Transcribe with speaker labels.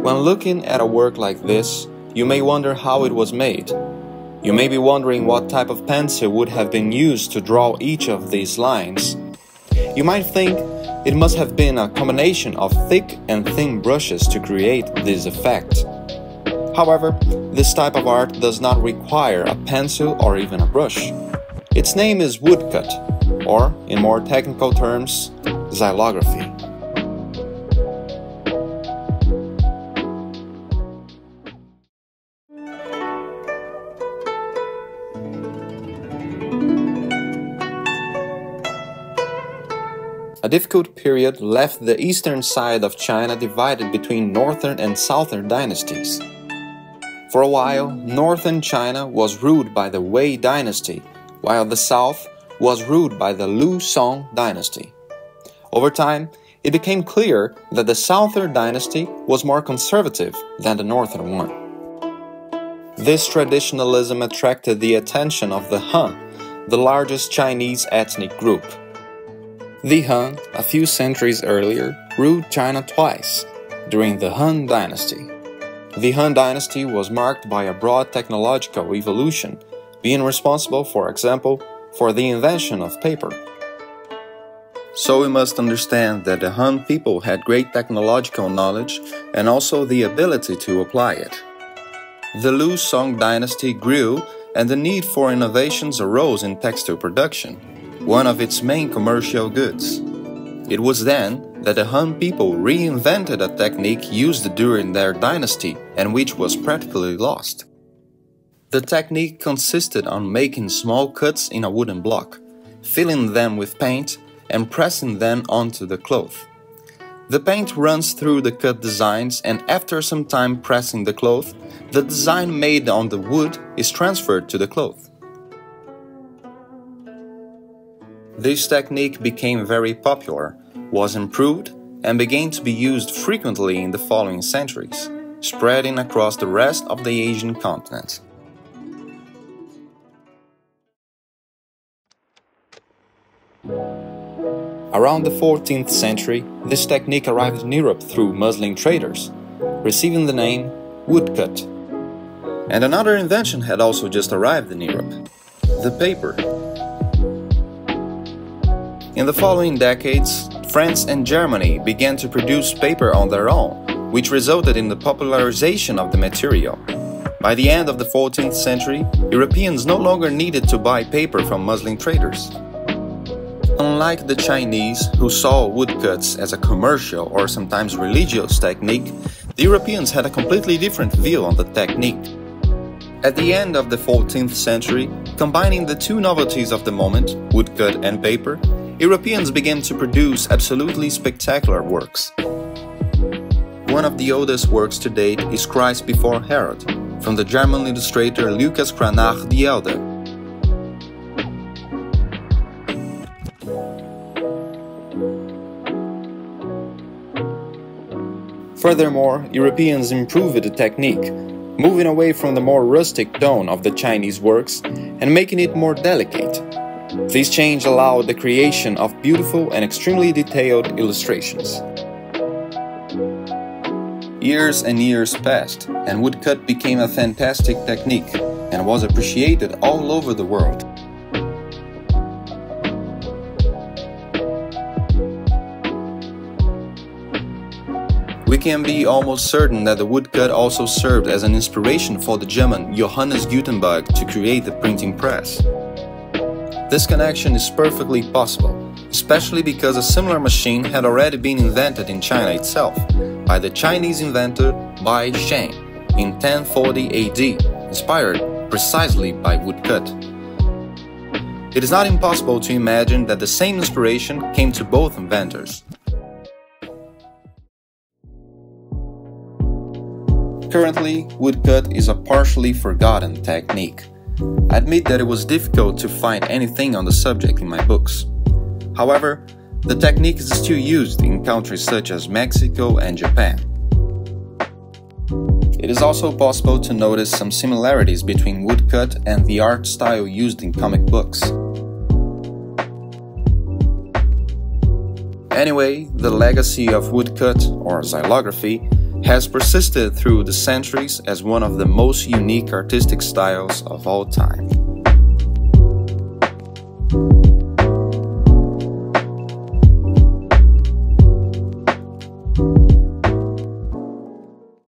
Speaker 1: When looking at a work like this, you may wonder how it was made. You may be wondering what type of pencil would have been used to draw each of these lines. You might think it must have been a combination of thick and thin brushes to create this effect. However, this type of art does not require a pencil or even a brush. Its name is woodcut, or, in more technical terms, xylography. A difficult period left the eastern side of China divided between northern and southern dynasties. For a while, northern China was ruled by the Wei dynasty, while the south was ruled by the Liu Song dynasty. Over time, it became clear that the southern dynasty was more conservative than the northern one. This traditionalism attracted the attention of the Han, the largest Chinese ethnic group. The Han, a few centuries earlier, ruled China twice, during the Han dynasty. The Han dynasty was marked by a broad technological evolution, being responsible, for example, for the invention of paper. So we must understand that the Han people had great technological knowledge and also the ability to apply it. The Liu Song dynasty grew and the need for innovations arose in textile production, one of its main commercial goods. It was then that the Han people reinvented a technique used during their dynasty and which was practically lost. The technique consisted on making small cuts in a wooden block, filling them with paint and pressing them onto the cloth. The paint runs through the cut designs and after some time pressing the cloth, the design made on the wood is transferred to the cloth. This technique became very popular, was improved, and began to be used frequently in the following centuries, spreading across the rest of the Asian continent. Around the 14th century, this technique arrived in Europe through Muslim traders, receiving the name woodcut. And another invention had also just arrived in Europe: the paper. In the following decades, France and Germany began to produce paper on their own, which resulted in the popularization of the material. By the end of the 14th century, Europeans no longer needed to buy paper from Muslim traders. Unlike the Chinese, who saw woodcuts as a commercial or sometimes religious technique, the Europeans had a completely different view on the technique. At the end of the 14th century, combining the two novelties of the moment, woodcut and paper, Europeans began to produce absolutely spectacular works. One of the oldest works to date is Christ Before Herod, from the German illustrator Lucas Cranach the Elder. Furthermore, Europeans improved the technique, moving away from the more rustic tone of the Chinese works and making it more delicate. This change allowed the creation of beautiful and extremely detailed illustrations. Years and years passed, and woodcut became a fantastic technique and was appreciated all over the world. We can be almost certain that the woodcut also served as an inspiration for the German Johannes Gutenberg to create the printing press. This connection is perfectly possible, especially because a similar machine had already been invented in China itself by the Chinese inventor Bai Sheng in 1040 AD, inspired precisely by woodcut. It is not impossible to imagine that the same inspiration came to both inventors. Currently, woodcut is a partially forgotten technique. I admit that it was difficult to find anything on the subject in my books. However, the technique is still used in countries such as Mexico and Japan. It is also possible to notice some similarities between woodcut and the art style used in comic books. Anyway, the legacy of woodcut, or xylography, has persisted through the centuries as one of the most unique artistic styles of all time.